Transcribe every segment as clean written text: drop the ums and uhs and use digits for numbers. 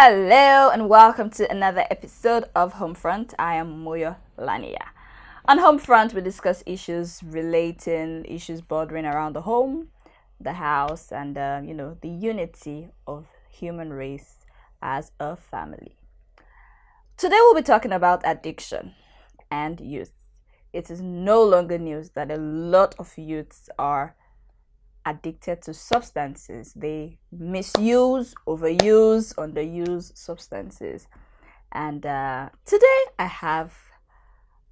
Hello and welcome to another episode of Homefront. I am Moyo Lania. On Homefront, we discuss issues bordering around the home, the house, and the unity of human race as a family. Today we'll be talking about addiction and youth. It is no longer news that a lot of youths are addicted to substances. They misuse, overuse, underuse substances. And today I have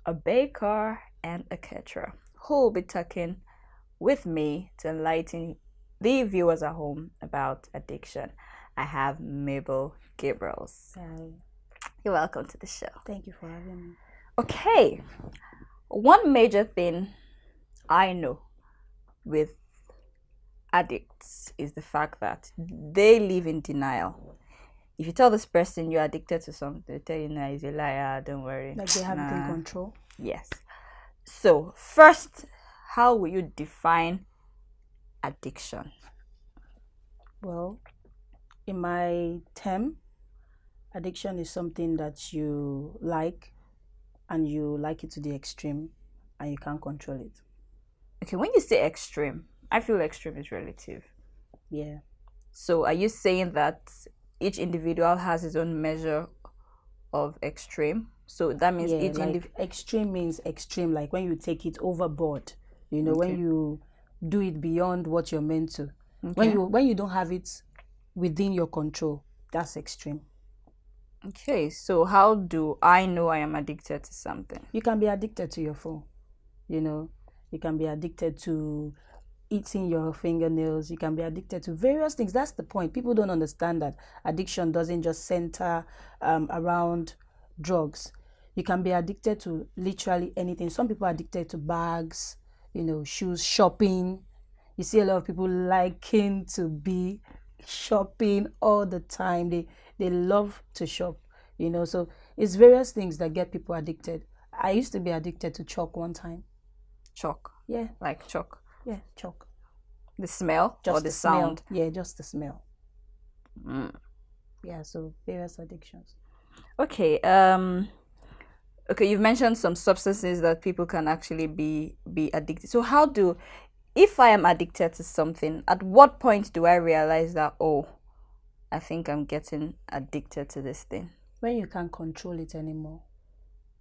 a baker and a caterer who will be talking with me to enlighten the viewers at home about addiction. I have Mabel Gabriels. Hi. You're welcome to the show. Thank you for having me. Okay. One major thing I know with addicts is the fact that they live in denial. If you tell this person you're addicted to something, they tell you, nah, he's a liar, don't worry. Like they have it in control? Yes. So, first, how will you define addiction? Well, in my term, addiction is something that you like and you like it to the extreme and you can't control it. Okay, when you say extreme, I feel extreme is relative. Yeah. So are you saying that each individual has his own measure of extreme? So that means extreme means extreme, like when you take it overboard. When you do it beyond what you're meant to. Okay. When you don't have it within your control, that's extreme. Okay, so how do I know I am addicted to something? You can be addicted to your phone. You can be addicted to eating your fingernails. You can be addicted to various things. That's the point. People don't understand that addiction doesn't just center around drugs. You can be addicted to literally anything. Some people are addicted to bags, shoes, shopping. You see a lot of people liking to be shopping all the time. They love to shop, so it's various things that get people addicted. I used to be addicted to chalk one time. Chalk? Yeah. Like chalk? Yeah, chalk. The smell just or the sound? Smell. Yeah, just the smell. Mm. Yeah, so various addictions. Okay. Okay, you've mentioned some substances that people can actually be addicted. So if I am addicted to something, at what point do I realize that, I think I'm getting addicted to this thing? When you can't control it anymore.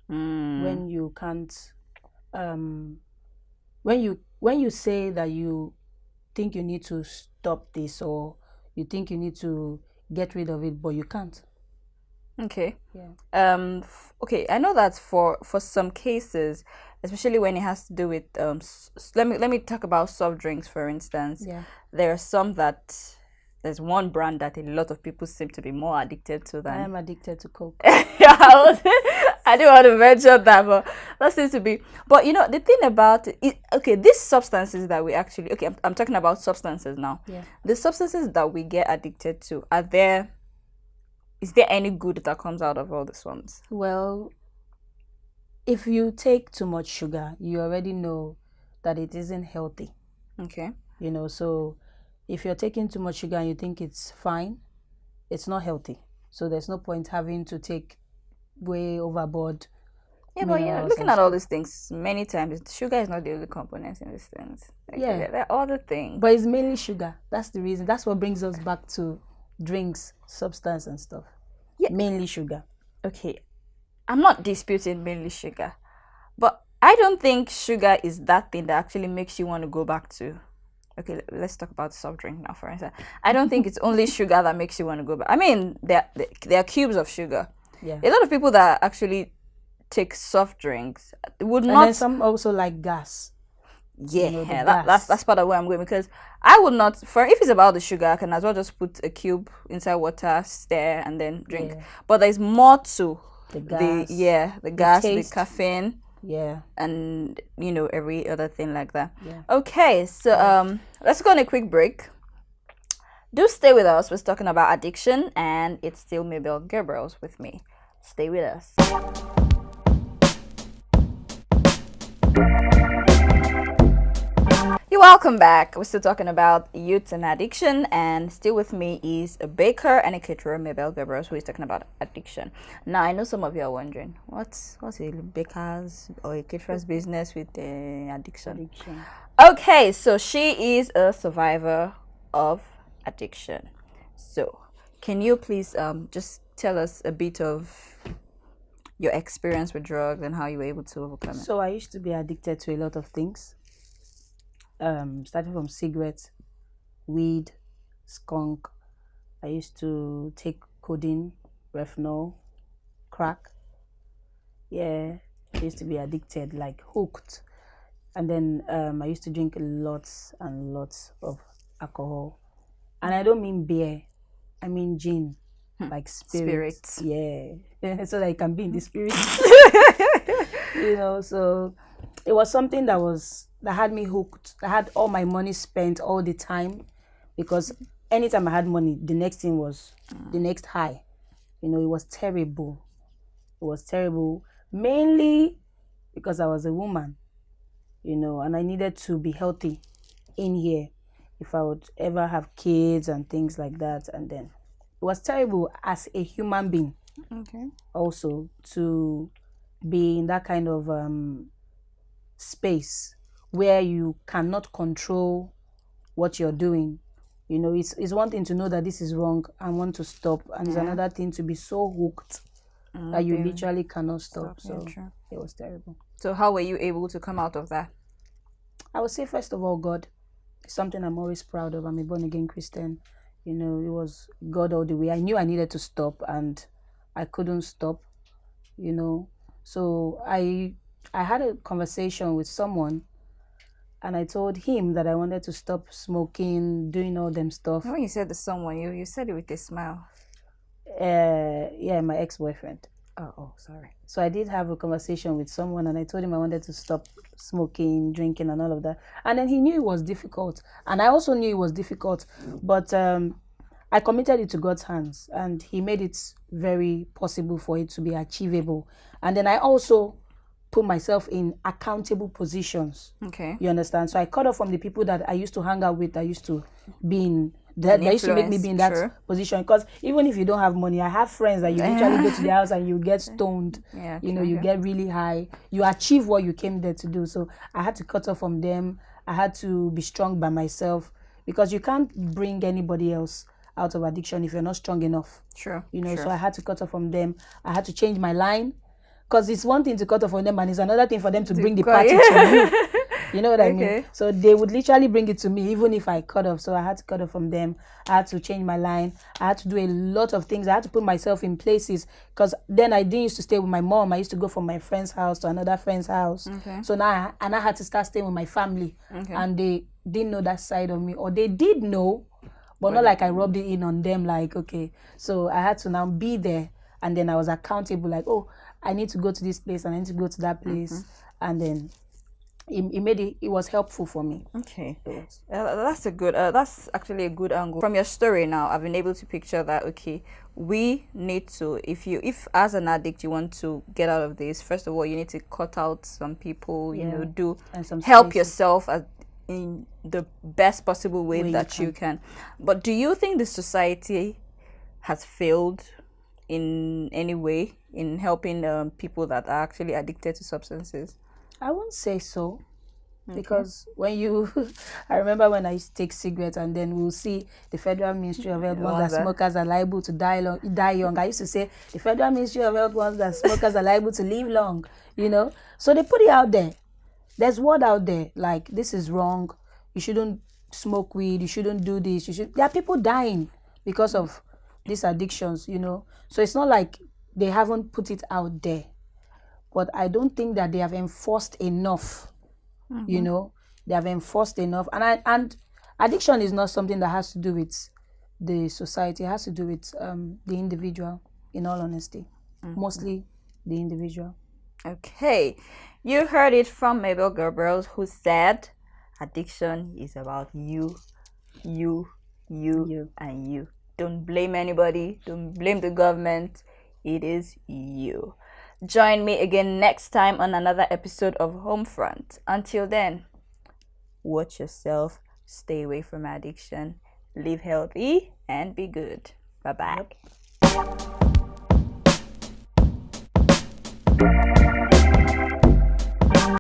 When you can't when you say that you think you need to stop this or you think you need to get rid of it, but you can't. Okay. Yeah. Okay, I know that for some cases, especially when it has to do with let me talk about soft drinks, for instance. Yeah. There are some that there's one brand that a lot of people seem to be more addicted to than I am addicted to Coke. I didn't want to mention that, but that seems to be. But the thing about it, okay, these substances that we actually, I'm talking about substances now. Yeah. The substances that we get addicted to, is there any good that comes out of all these ones? Well, if you take too much sugar, you already know that it isn't healthy. Okay. So if you're taking too much sugar and you think it's fine, it's not healthy. So there's no point having to take way overboard. Yeah, but looking at all these things, many times sugar is not the only component in these things. There are other things. But it's mainly sugar. That's the reason. That's what brings us back to drinks, substance and stuff. Yeah. Mainly sugar. Okay. I'm not disputing mainly sugar. But I don't think sugar is that thing that actually makes you want to go back to. Okay, let's talk about soft drink now, for instance. I don't think it's only sugar that makes you want to go back. I mean, there are cubes of sugar. Yeah. A lot of people that actually take soft drinks would not. And then some also like gas. Yeah, that's part of where I'm going, because I would not. If it's about the sugar, I can as well just put a cube inside water, stir, and then drink. Yeah. But there's more to the gas. The gas, the taste. caffeine. Yeah. And every other thing like that. Yeah. Okay, so let's go on a quick break. Do stay with us. We're talking about addiction, and it's still Mabel Gabriels with me. Stay with us. You're welcome back. We're still talking about youth and addiction, and still with me is a baker and a caterer, Mabel Gabriels, who is talking about addiction. Now, I know some of you are wondering, what's a baker's or a caterer's business with addiction? Okay, so she is a survivor of addiction. So, can you please just tell us a bit of your experience with drugs and how you were able to overcome it? So I used to be addicted to a lot of things. Starting from cigarettes, weed, skunk. I used to take codeine, Refnol, crack. Yeah, I used to be addicted, like hooked. And then I used to drink lots and lots of alcohol. And I don't mean beer, I mean gin, like spirits. Yeah, so that I can be in the spirit. So it was something that had me hooked. I had all my money spent all the time, because anytime I had money, the next thing was the next high. It was terrible. It was terrible, mainly because I was a woman, and I needed to be healthy in here if I would ever have kids and things like that. And then it was terrible as a human being. Okay. Also, to be in that kind of space where you cannot control what you're doing. It's one thing to know that this is wrong and want to stop, and it's another thing to be so hooked that you literally cannot stop. So it was terrible. So how were you able to come out of that? I would say, first of all, God. It's something I'm always proud of. I'm a born-again Christian. It was God all the way. I knew I needed to stop, and I couldn't stop, So I had a conversation with someone, and I told him that I wanted to stop smoking, doing all them stuff. When you said to someone, you said it with a smile. Yeah, my ex-boyfriend. Oh, sorry. So I did have a conversation with someone, and I told him I wanted to stop smoking, drinking, and all of that. And then he knew it was difficult, and I also knew it was difficult, but I committed it to God's hands, and He made it very possible for it to be achievable. And then I also put myself in accountable positions. Okay. You understand? So I cut off from the people that I used to hang out with. I used to be in that used to make me be in that position, because even if you don't have money, I have friends that you literally go to their house and you get stoned. Yeah, you get really high. You achieve what you came there to do. So I had to cut off from them. I had to be strong by myself, because you can't bring anybody else out of addiction if you're not strong enough. Sure. So I had to cut off from them. I had to change my line, because it's one thing to cut off from them, and it's another thing for them to bring the party to you. You know what I mean? So they would literally bring it to me, even if I cut off. So I had to cut off from them. I had to change my line. I had to do a lot of things. I had to put myself in places, because then I didn't used to stay with my mom. I used to go from my friend's house to another friend's house. Okay. So now I had to start staying with my family. Okay. And they didn't know that side of me, or they did know, but not like I rubbed it in on them, like, okay. So I had to now be there, and then I was accountable, like, oh, I need to go to this place and I need to go to that place. And then it was helpful for me. Okay. That's actually a good angle. From your story now, I've been able to picture that, okay, we need to, if as an addict you want to get out of this, first of all, you need to cut out some people, help yourself in the best possible way that you can. But do you think the society has failed in any way in helping people that are actually addicted to substances? I won't say so. Okay. Because I remember when I used to take cigarettes, and then we'll see the Federal Ministry of Health wants that smokers are liable to die young. I used to say the Federal Ministry of Health wants that smokers are liable to live long, So they put it out there. There's word out there, like, this is wrong. You shouldn't smoke weed. You shouldn't do this. There are people dying because of these addictions, So it's not like they haven't put it out there. But I don't think that they have enforced enough. They have enforced enough. And addiction is not something that has to do with the society. It has to do with the individual, in all honesty. Mostly the individual. Okay. You heard it from Mabel Gabriels, who said addiction is about you, and you. Don't blame anybody. Don't blame the government. It is you. Join me again next time on another episode of Homefront. Until then, watch yourself, stay away from addiction, live healthy, and be good. Bye bye. Yep.